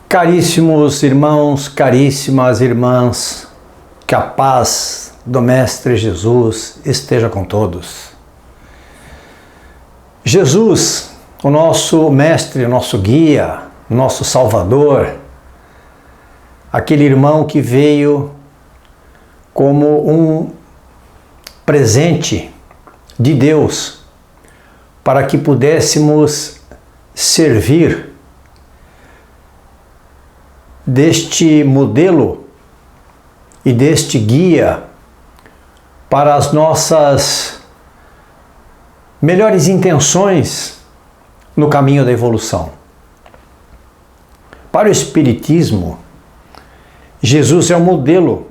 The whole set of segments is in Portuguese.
Caríssimos irmãos, caríssimas irmãs, que a paz do Mestre Jesus esteja com todos. Jesus, o nosso Mestre, o nosso guia, nosso Salvador, aquele irmão que veio como um presente de Deus para que pudéssemos servir deste modelo e deste guia para as nossas melhores intenções no caminho da evolução. Para o Espiritismo, Jesus é o modelo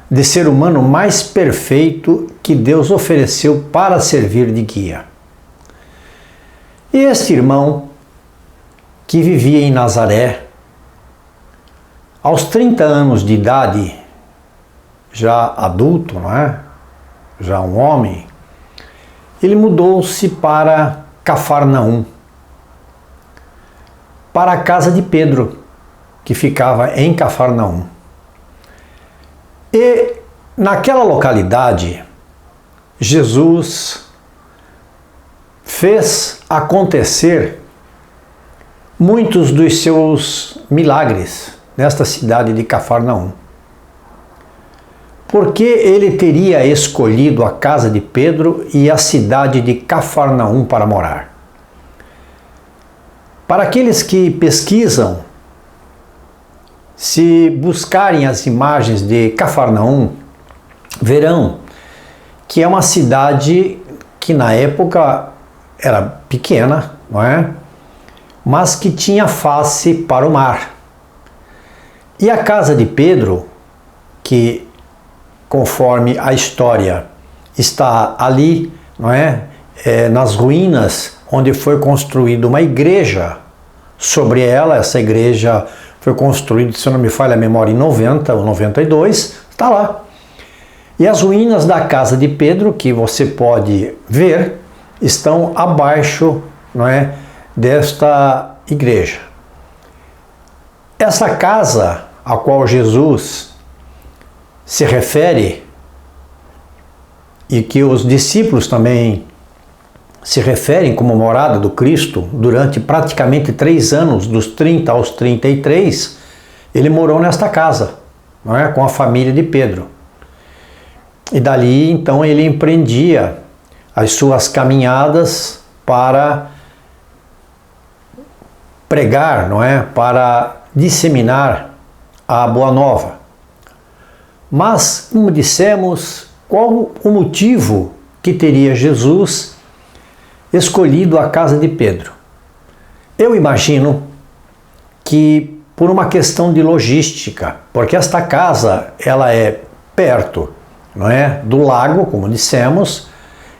de ser humano mais perfeito que Deus ofereceu para servir de guia. E este irmão, que vivia em Nazaré, aos 30 anos de idade, já adulto, não é? Já um homem, ele mudou-se para Cafarnaum, para a casa de Pedro, que ficava em Cafarnaum. E naquela localidade, Jesus fez acontecer muitos dos seus milagres nesta cidade de Cafarnaum. Porque ele teria escolhido a casa de Pedro e a cidade de Cafarnaum para morar? Para aqueles que pesquisam, se buscarem as imagens de Cafarnaum, verão que é uma cidade que na época era pequena, não é? Mas que tinha face para o mar. E a casa de Pedro, que conforme a história está ali, não é? Nas ruínas onde foi construída uma igreja. Sobre ela, essa igreja foi construída, se eu não me falha a memória, em 90 ou 92, está lá. E as ruínas da casa de Pedro, que você pode ver, estão abaixo, não é, desta igreja. Essa casa a qual Jesus se refere e que os discípulos também se referem como morada do Cristo durante praticamente 3 anos, dos 30 aos 33, ele morou nesta casa, não é? Com a família de Pedro. E dali então ele empreendia as suas caminhadas para pregar, não é? Para disseminar a Boa Nova. Mas, como dissemos, qual o motivo que teria Jesus escolhido a casa de Pedro? Eu imagino que por uma questão de logística, porque esta casa ela é perto, não é, do lago, como dissemos,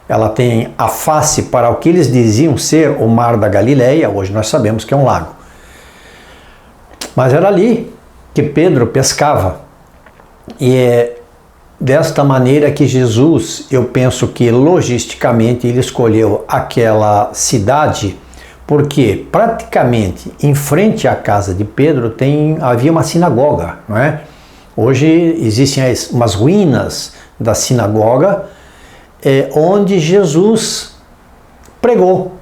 ela tem a face para o que eles diziam ser o Mar da Galileia, hoje nós sabemos que é um lago. Mas era ali que Pedro pescava. E é desta maneira que Jesus, eu penso que logisticamente ele escolheu aquela cidade, porque praticamente em frente à casa de Pedro havia uma sinagoga, não é? Hoje existem umas ruínas da sinagoga, onde Jesus pregou.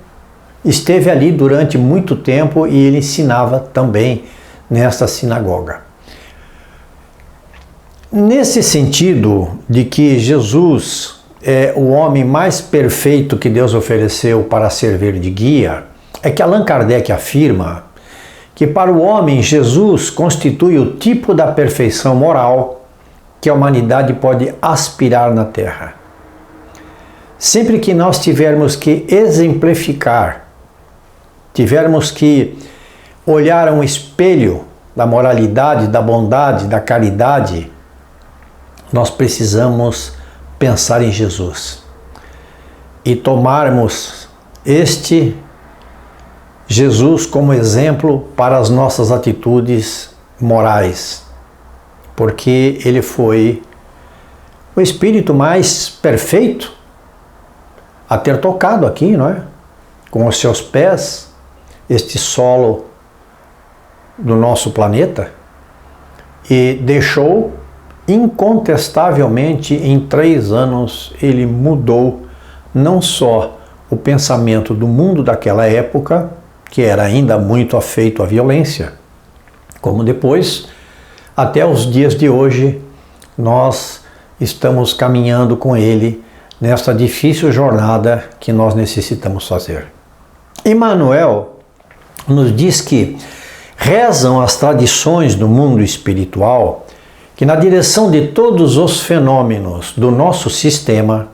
Esteve ali durante muito tempo e ele ensinava também nesta sinagoga. Nesse sentido de que Jesus é o homem mais perfeito que Deus ofereceu para servir de guia, é que Allan Kardec afirma que para o homem Jesus constitui o tipo da perfeição moral que a humanidade pode aspirar na Terra. Sempre que nós tivermos que exemplificar, tivermos que olhar um espelho da moralidade, da bondade, da caridade, nós precisamos pensar em Jesus e tomarmos este Jesus como exemplo para as nossas atitudes morais, porque ele foi o espírito mais perfeito a ter tocado aqui, não é? Com os seus pés, este solo do nosso planeta e deixou incontestavelmente, em 3 anos, ele mudou não só o pensamento do mundo daquela época, que era ainda muito afeito à violência, como depois, até os dias de hoje, nós estamos caminhando com ele nesta difícil jornada que nós necessitamos fazer. Emmanuel nos diz que rezam as tradições do mundo espiritual que na direção de todos os fenômenos do nosso sistema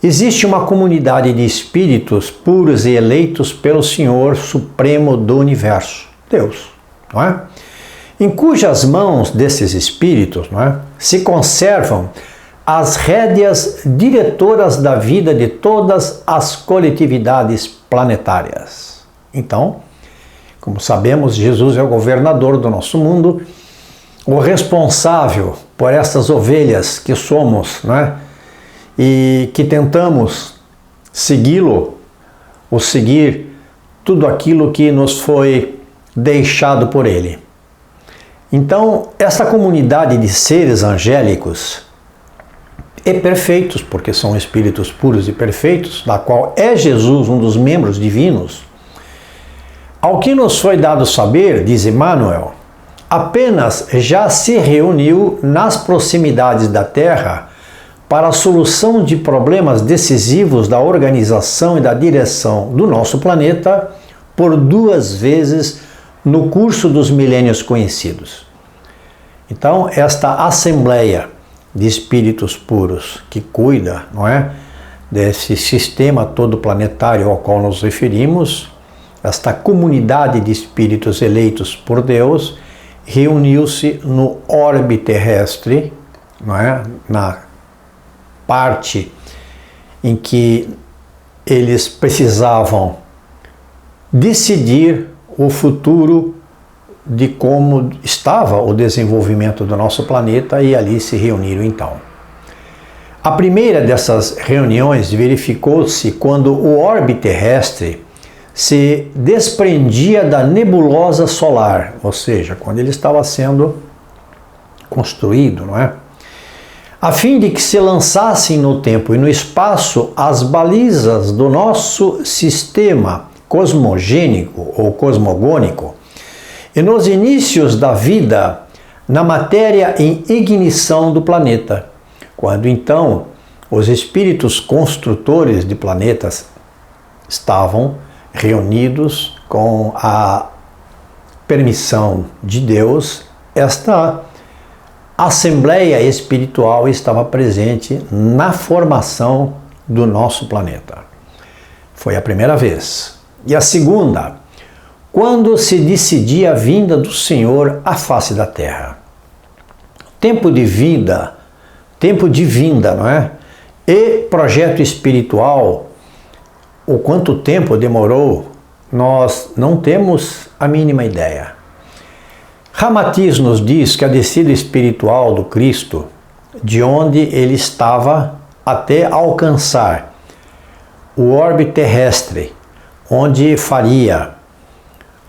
existe uma comunidade de espíritos puros e eleitos pelo Senhor Supremo do Universo, Deus, não é? Em cujas mãos desses espíritos, não é, se conservam as rédeas diretoras da vida de todas as coletividades planetárias. Então, como sabemos, Jesus é o governador do nosso mundo, o responsável por essas ovelhas que somos, não é? E que tentamos segui-lo, ou seguir tudo aquilo que nos foi deixado por ele. Então, essa comunidade de seres angélicos e perfeitos, porque são espíritos puros e perfeitos, da qual é Jesus um dos membros divinos, ao que nos foi dado saber, diz Emmanuel, apenas já se reuniu nas proximidades da Terra para a solução de problemas decisivos da organização e da direção do nosso planeta por 2 vezes no curso dos milênios conhecidos. Então, esta assembleia de espíritos puros que cuida, não é, desse sistema todo planetário ao qual nos referimos, esta comunidade de espíritos eleitos por Deus, reuniu-se no orbe terrestre, não é, na parte em que eles precisavam decidir o futuro de como estava o desenvolvimento do nosso planeta, e ali se reuniram então. A primeira dessas reuniões verificou-se quando o orbe terrestre se desprendia da nebulosa solar, ou seja, quando ele estava sendo construído, não é? A fim de que se lançassem no tempo e no espaço as balizas do nosso sistema cosmogênico ou cosmogônico, e nos inícios da vida, na matéria em ignição do planeta, quando então os espíritos construtores de planetas estavam reunidos com a permissão de Deus, esta assembleia espiritual estava presente na formação do nosso planeta. Foi a primeira vez. E a segunda, quando se decidia a vinda do Senhor à face da Terra. Tempo de vida, tempo de vinda, não é? E projeto espiritual, o quanto tempo demorou, nós não temos a mínima ideia. Ramatiz nos diz que a descida espiritual do Cristo, de onde ele estava até alcançar o orbe terrestre, onde faria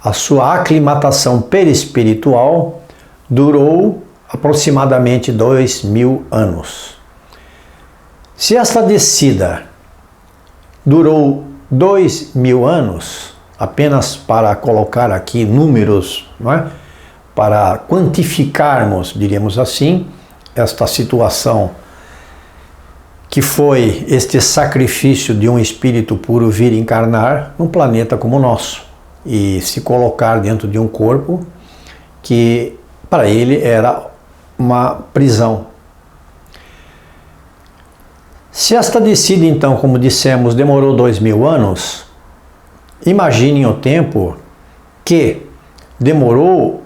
a sua aclimatação perispiritual, durou aproximadamente 2000 anos. Se esta descida durou 2000 anos, apenas para colocar aqui números, não é? Para quantificarmos, diríamos assim, esta situação que foi este sacrifício de um espírito puro vir encarnar num planeta como o nosso e se colocar dentro de um corpo que para ele era uma prisão. Se esta descida, então, como dissemos, demorou 2000 anos, imaginem o tempo que demorou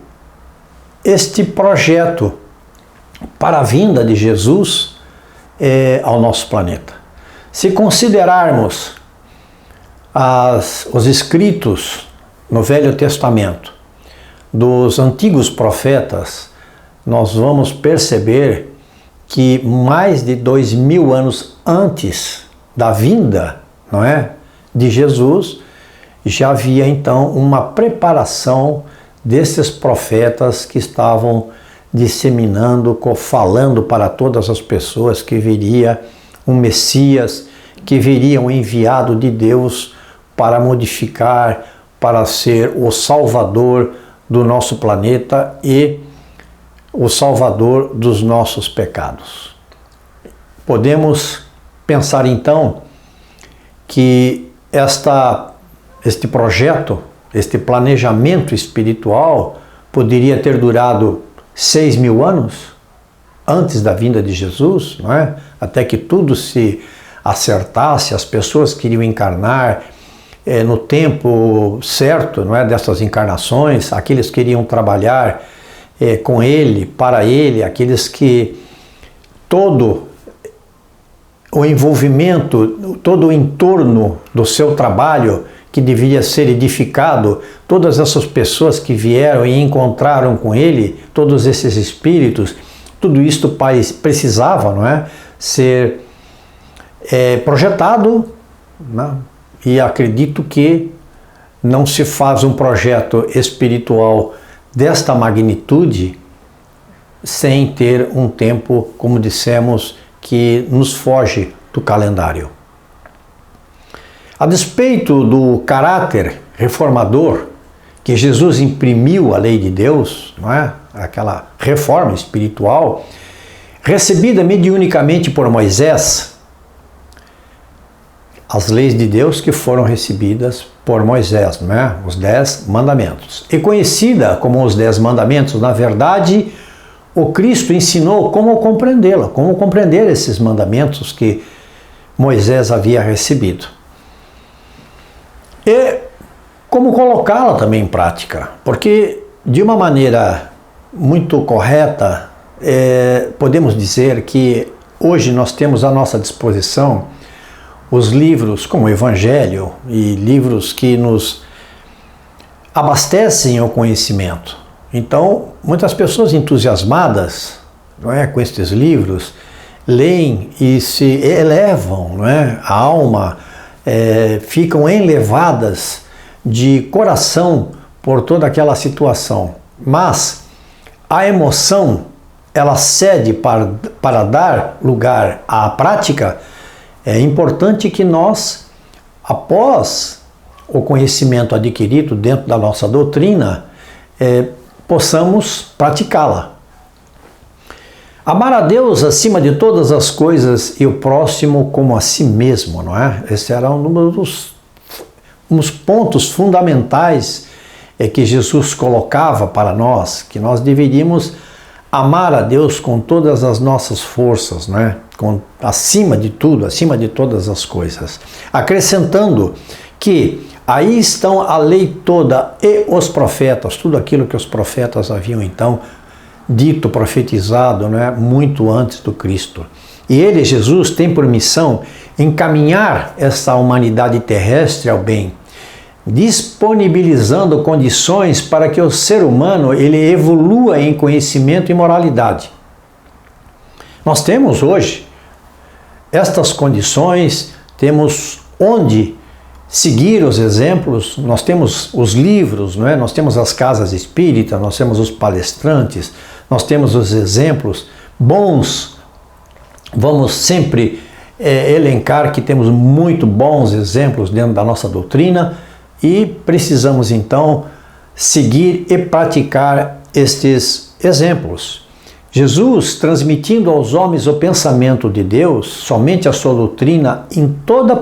este projeto para a vinda de Jesus ao nosso planeta. Se considerarmos os escritos no Velho Testamento dos antigos profetas, nós vamos perceber que mais de 2000 anos antes da vinda, não é, de Jesus, já havia então uma preparação desses profetas que estavam disseminando, falando para todas as pessoas que viria um Messias, que viria um enviado de Deus para modificar, para ser o Salvador do nosso planeta e o Salvador dos nossos pecados. Podemos pensar então que este projeto, este planejamento espiritual poderia ter durado 6.000 anos antes da vinda de Jesus, não é? Até que tudo se acertasse, as pessoas queriam encarnar no tempo certo, não é, dessas encarnações, aqueles que queriam trabalhar com ele, para ele, aqueles que todo o envolvimento, todo o entorno do seu trabalho que deveria ser edificado, todas essas pessoas que vieram e encontraram com ele, todos esses espíritos, tudo isto precisava, não é, ser projetado, né? E acredito que não se faz um projeto espiritual desta magnitude sem ter um tempo, como dissemos, que nos foge do calendário. A despeito do caráter reformador que Jesus imprimiu à lei de Deus, não é? Aquela reforma espiritual, recebida mediunicamente por Moisés, as leis de Deus que foram recebidas por Moisés, não é? Os 10 mandamentos. E conhecida como os 10 mandamentos, na verdade, o Cristo ensinou como compreendê-la, como compreender esses mandamentos que Moisés havia recebido. E como colocá-la também em prática, porque de uma maneira muito correta, podemos dizer que hoje nós temos à nossa disposição os livros como o Evangelho e livros que nos abastecem o conhecimento. Então, muitas pessoas entusiasmadas, não é, com estes livros, leem e se elevam, não é, a alma, ficam elevadas de coração por toda aquela situação. Mas a emoção, ela cede para dar lugar à prática. É importante que nós, após o conhecimento adquirido dentro da nossa doutrina, possamos praticá-la. Amar a Deus acima de todas as coisas e o próximo como a si mesmo, não é? Esse era um dos pontos fundamentais que Jesus colocava para nós, que nós deveríamos amar a Deus com todas as nossas forças, não é? Acima de tudo, acima de todas as coisas. Acrescentando que aí estão a lei toda e os profetas, tudo aquilo que os profetas haviam então dito, profetizado, né, muito antes do Cristo. E ele, Jesus, tem por missão encaminhar essa humanidade terrestre ao bem, disponibilizando condições para que o ser humano ele evolua em conhecimento e moralidade. Nós temos hoje estas condições, temos onde seguir os exemplos, nós temos os livros, não é? Nós temos as casas espíritas, nós temos os palestrantes, nós temos os exemplos bons. Vamos sempre elencar que temos muito bons exemplos dentro da nossa doutrina e precisamos então seguir e praticar estes exemplos. Jesus, transmitindo aos homens o pensamento de Deus, somente a sua doutrina em toda a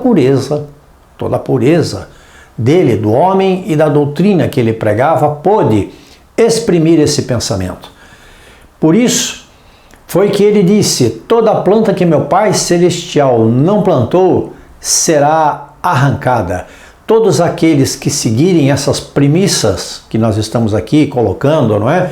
pureza dele, do homem e da doutrina que ele pregava, pôde exprimir esse pensamento. Por isso, foi que ele disse: toda planta que meu Pai Celestial não plantou será arrancada. Todos aqueles que seguirem essas premissas que nós estamos aqui colocando, não é?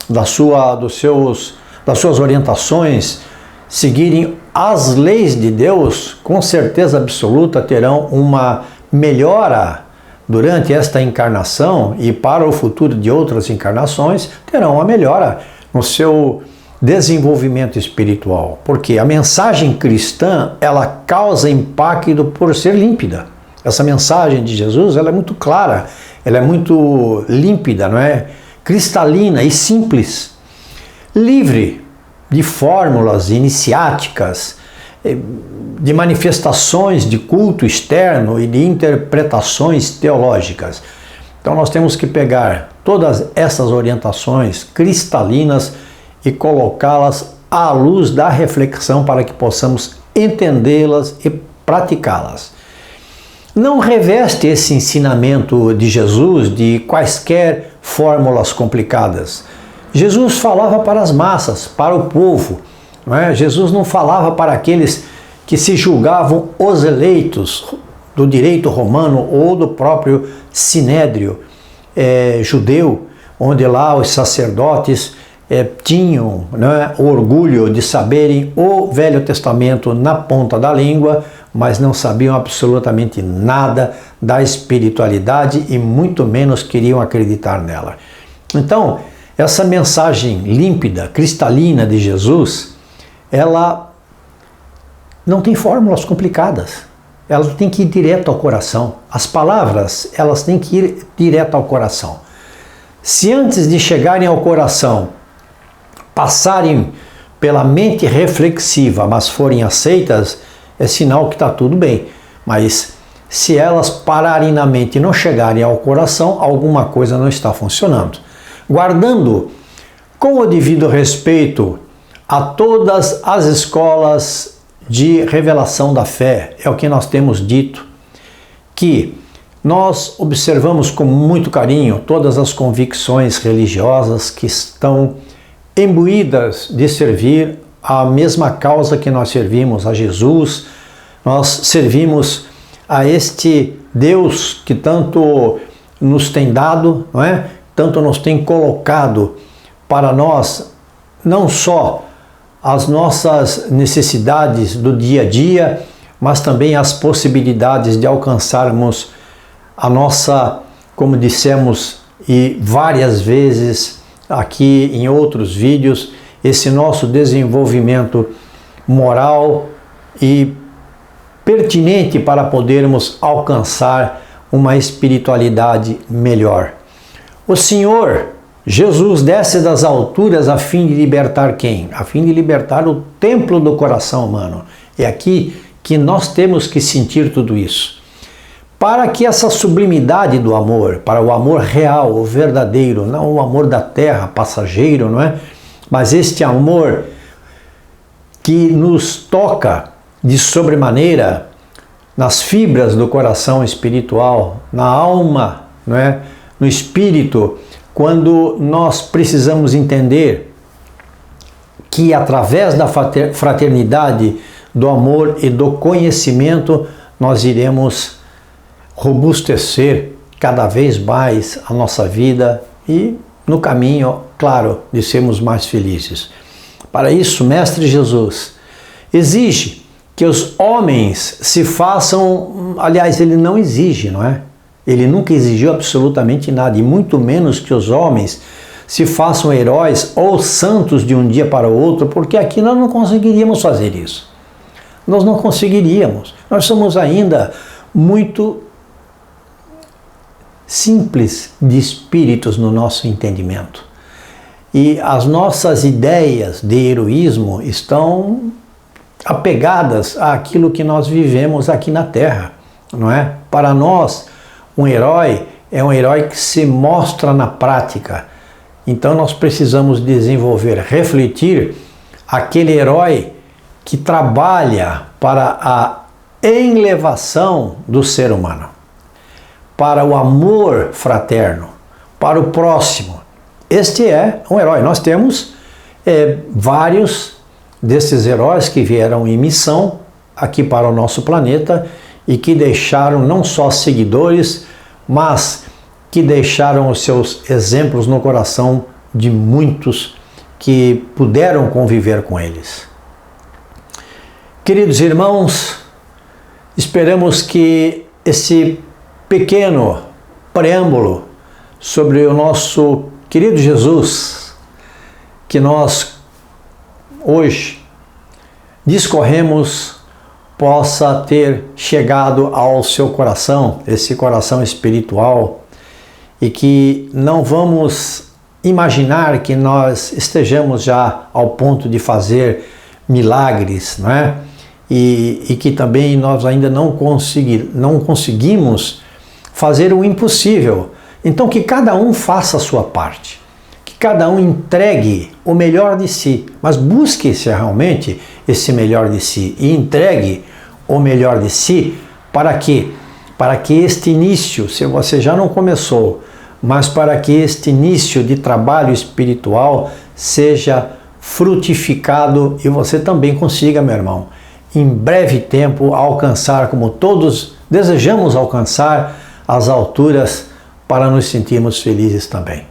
Das suas orientações, seguirem as leis de Deus, com certeza absoluta terão uma melhora durante esta encarnação e para o futuro de outras encarnações, terão uma melhora no seu desenvolvimento espiritual. Porque a mensagem cristã, ela causa impacto por ser límpida. Essa mensagem de Jesus, ela é muito clara, ela é muito límpida, não é? cristalina e simples, livre de fórmulas iniciáticas, de manifestações de culto externo e de interpretações teológicas. Então nós temos que pegar todas essas orientações cristalinas e colocá-las à luz da reflexão para que possamos entendê-las e praticá-las. Não reveste esse ensinamento de Jesus de quaisquer fórmulas complicadas. Jesus falava para as massas, para o povo. Não é? Jesus não falava para aqueles que se julgavam os eleitos do direito romano ou do próprio sinédrio judeu, onde lá os sacerdotes tinham, né, o orgulho de saberem o Velho Testamento na ponta da língua, mas não sabiam absolutamente nada da espiritualidade e muito menos queriam acreditar nela. Então, essa mensagem límpida, cristalina de Jesus, ela não tem fórmulas complicadas. Ela tem que ir direto ao coração. As palavras, elas têm que ir direto ao coração. Se antes de chegarem ao coração, passarem pela mente reflexiva, mas forem aceitas, é sinal que está tudo bem. Mas se elas pararem na mente e não chegarem ao coração, alguma coisa não está funcionando. Guardando com o devido respeito a todas as escolas de revelação da fé, é o que nós temos dito, que nós observamos com muito carinho todas as convicções religiosas que estão imbuídas de servir a mesma causa que nós servimos a Jesus, nós servimos a este Deus que tanto nos tem dado, não é? Tanto nos tem colocado para nós, não só as nossas necessidades do dia a dia, mas também as possibilidades de alcançarmos a nossa, como dissemos e várias vezes aqui em outros vídeos, esse nosso desenvolvimento moral e pertinente para podermos alcançar uma espiritualidade melhor. O Senhor Jesus desce das alturas a fim de libertar quem? A fim de libertar o templo do coração humano. É aqui que nós temos que sentir tudo isso. Para que essa sublimidade do amor, para o amor real, o verdadeiro, não o amor da terra, passageiro, não é? Mas este amor que nos toca de sobremaneira nas fibras do coração espiritual, na alma, não é? No espírito, quando nós precisamos entender que através da fraternidade, do amor e do conhecimento, nós iremos robustecer cada vez mais a nossa vida e no caminho, claro, de sermos mais felizes. Para isso, Mestre Jesus exige que os homens se façam, aliás, ele não exige, não é? Ele nunca exigiu absolutamente nada, e muito menos que os homens se façam heróis ou santos de um dia para o outro, porque aqui nós não conseguiríamos fazer isso. Nós não conseguiríamos. Nós somos ainda muito simples de espíritos no nosso entendimento. E as nossas ideias de heroísmo estão apegadas àquilo que nós vivemos aqui na Terra, não é? Para nós, um herói é um herói que se mostra na prática. Então nós precisamos desenvolver, refletir aquele herói que trabalha para a elevação do ser humano, para o amor fraterno, para o próximo. Este é um herói. Nós temos vários desses heróis que vieram em missão aqui para o nosso planeta e que deixaram não só seguidores, mas que deixaram os seus exemplos no coração de muitos que puderam conviver com eles. Queridos irmãos, esperamos que esse pequeno preâmbulo sobre o nosso querido Jesus, que nós hoje discorremos, possa ter chegado ao seu coração, esse coração espiritual, e que não vamos imaginar que nós estejamos já ao ponto de fazer milagres, não é? E que também nós ainda não conseguimos fazer o impossível. Então que cada um faça a sua parte, que cada um entregue o melhor de si, mas busque-se realmente esse melhor de si e entregue o melhor de si. Para quê? Para que este início, se você já não começou, mas para que este início de trabalho espiritual seja frutificado e você também consiga, meu irmão, em breve tempo alcançar, como todos desejamos alcançar, as alturas para nos sentirmos felizes também.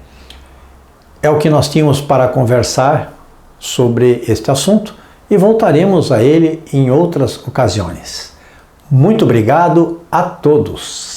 É o que nós tínhamos para conversar sobre este assunto e voltaremos a ele em outras ocasiões. Muito obrigado a todos.